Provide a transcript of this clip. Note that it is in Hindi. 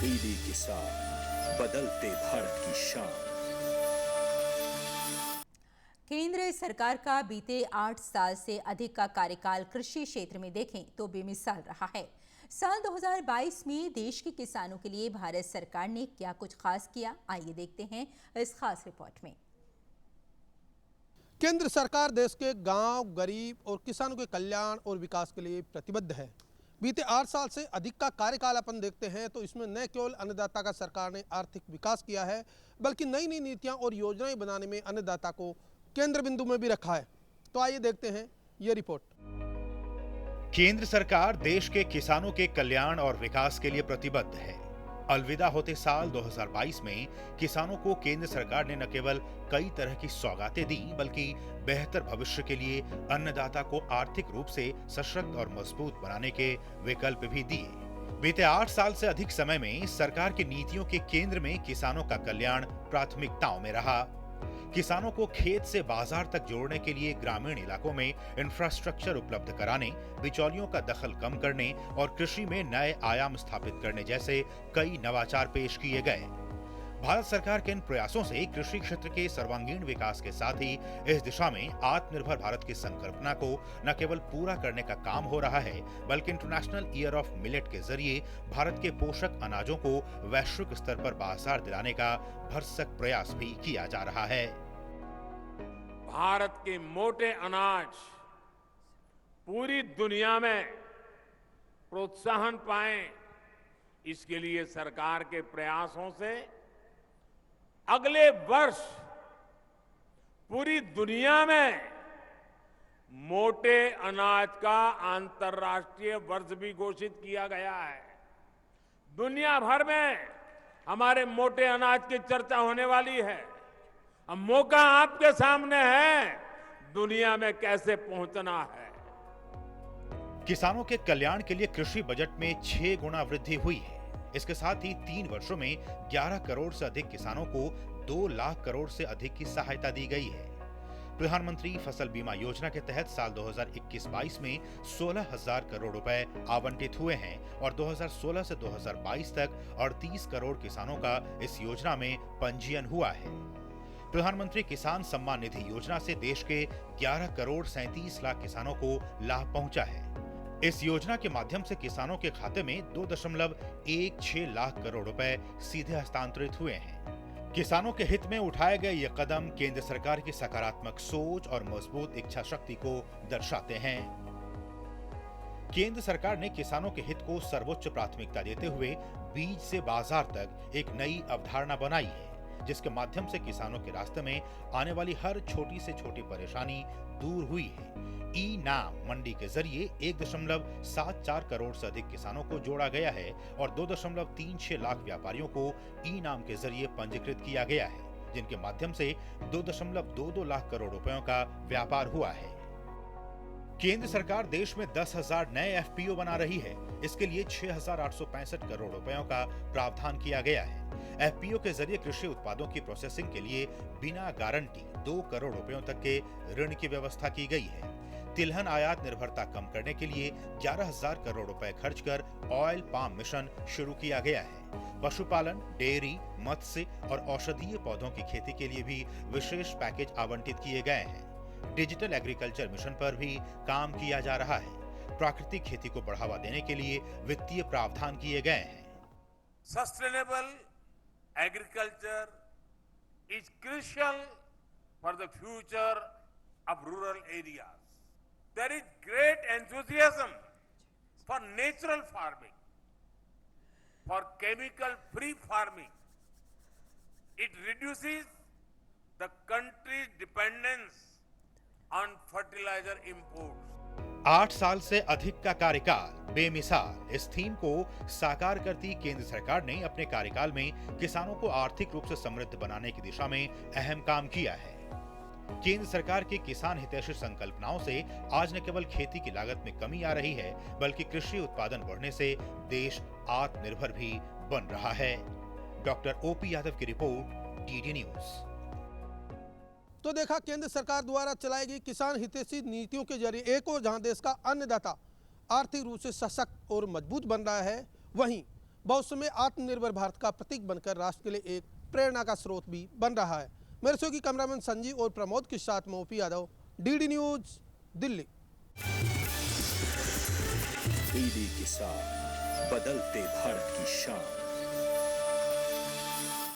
डीडी किसान, बदलते भारत की शान। केंद्र सरकार का बीते 8 साल से अधिक का कार्यकाल कृषि क्षेत्र में देखें तो बेमिसाल रहा है। साल 2022 में देश के किसानों के लिए भारत सरकार ने क्या कुछ खास किया, आइए देखते हैं इस खास रिपोर्ट में। केंद्र सरकार देश के गांव, गरीब और किसानों के कल्याण और विकास के लिए प्रतिबद्ध है। बीते 8 साल से अधिक का कार्यकाल अपन देखते हैं तो इसमें न केवल अन्नदाता का सरकार ने आर्थिक विकास किया है, बल्कि नई नई नीतियां और योजनाएं बनाने में अन्नदाता को केंद्र बिंदु में भी रखा है। तो आइए देखते हैं ये रिपोर्ट। केंद्र सरकार देश के किसानों के कल्याण और विकास के लिए प्रतिबद्ध है। अलविदा होते साल 2022 में किसानों को केंद्र सरकार ने न केवल कई तरह की सौगातें दी, बल्कि बेहतर भविष्य के लिए अन्नदाता को आर्थिक रूप से सशक्त और मजबूत बनाने के विकल्प भी दिए। बीते 8 साल से अधिक समय में सरकार की नीतियों के केंद्र में किसानों का कल्याण प्राथमिकताओं में रहा। किसानों को खेत से बाजार तक जोड़ने के लिए ग्रामीण इलाकों में इंफ्रास्ट्रक्चर उपलब्ध कराने, बिचौलियों का दखल कम करने और कृषि में नए आयाम स्थापित करने जैसे कई नवाचार पेश किए गए। भारत सरकार के इन प्रयासों से कृषि क्षेत्र के सर्वांगीण विकास के साथ ही इस दिशा में आत्मनिर्भर भारत की संकल्पना को न केवल पूरा करने का काम हो रहा है, बल्कि इंटरनेशनल ईयर ऑफ मिलेट के जरिए भारत के पोषक अनाजों को वैश्विक स्तर पर बाजार दिलाने का भरसक प्रयास भी किया जा रहा है। भारत के मोटे अनाज पूरी दुनिया में प्रोत्साहन पाए, इसके लिए सरकार के प्रयासों से अगले वर्ष पूरी दुनिया में मोटे अनाज का अंतर्राष्ट्रीय वर्ष भी घोषित किया गया है। दुनिया भर में हमारे मोटे अनाज की चर्चा होने वाली है। अब मौका आपके सामने है, दुनिया में कैसे पहुंचना है। किसानों के कल्याण के लिए कृषि बजट में 6 गुना वृद्धि हुई है। इसके साथ ही 3 वर्षों में 11 करोड़ से अधिक किसानों को 2 लाख करोड़ से अधिक की सहायता दी गई है। प्रधानमंत्री फसल बीमा योजना के तहत साल 2021-22 में 16,000 करोड़ रुपए आवंटित हुए हैं और 2016 से 2022 तक 38 करोड़ किसानों का इस योजना में पंजीयन हुआ है। प्रधानमंत्री किसान सम्मान निधि योजना से देश के 11 करोड़ 37 लाख किसानों को लाभ पहुंचा है। इस योजना के माध्यम से किसानों के खाते में 2.16 लाख करोड़ रुपए सीधे हस्तांतरित हुए हैं। किसानों के हित में उठाए गए ये कदम केंद्र सरकार की सकारात्मक सोच और मजबूत इच्छा शक्ति को दर्शाते हैं। केंद्र सरकार ने किसानों के हित को सर्वोच्च प्राथमिकता देते हुए बीज से बाजार तक एक नई अवधारणा बनाई है, जिसके माध्यम से किसानों के रास्ते में आने वाली हर छोटी से छोटी परेशानी दूर हुई है। ई नाम मंडी के जरिए 1.74 करोड़ से अधिक किसानों को जोड़ा गया है और 2.36 लाख व्यापारियों को ई नाम के जरिए पंजीकृत किया गया है, जिनके माध्यम से 2.22 लाख करोड़ रुपयों का व्यापार हुआ है। केंद्र सरकार देश में 10,000 नए एफपीओ बना रही है। इसके लिए 6,865 करोड़ रुपयों का प्रावधान किया गया है। एफपीओ के जरिए कृषि उत्पादों की प्रोसेसिंग के लिए बिना गारंटी 2 करोड़ रुपयों तक के ऋण की व्यवस्था की गई है। तिलहन आयात निर्भरता कम करने के लिए 11,000 करोड़ रुपए खर्च कर ऑयल पाम मिशन शुरू किया गया है। पशुपालन, डेयरी, मत्स्य और औषधीय पौधों की खेती के लिए भी विशेष पैकेज आवंटित किए गए हैं। डिजिटल एग्रीकल्चर मिशन पर भी काम किया जा रहा है। प्राकृतिक खेती को बढ़ावा देने के लिए वित्तीय प्रावधान किए गए हैं। Sustainable agriculture is crucial for the future of rural areas. There is great enthusiasm for natural farming, for chemical-free farming. It reduces the country's dependence on fertilizer imports. 8 साल से अधिक का कार्यकाल बेमिसाल, इस थीम को साकार करती केंद्र सरकार ने अपने कार्यकाल में किसानों को आर्थिक रूप से समृद्ध बनाने की दिशा में अहम काम किया है। केंद्र सरकार की किसान हितैषी संकल्पनाओं से आज न केवल खेती की लागत में कमी आ रही है, बल्कि कृषि उत्पादन बढ़ने से देश आत्मनिर्भर भी बन रहा है। डॉक्टर ओपी यादव की रिपोर्ट, डीडी न्यूज। तो देखा, केंद्र सरकार द्वारा चलाई गई किसान हितैषी नीतियों के जरिए एक और जहां देश का अन्नदाता आर्थिक रूप से सशक्त और मजबूत बन रहा है, वहीं भविष्य में आत्मनिर्भर भारत का प्रतीक बनकर राष्ट्र के लिए एक प्रेरणा का स्रोत भी बन रहा है। मेरे सहयोगी कैमरामैन संजीव और प्रमोद के साथ मैं OP Yadav, DD news, Delhi. DD किसान, बदलते भारत की शान।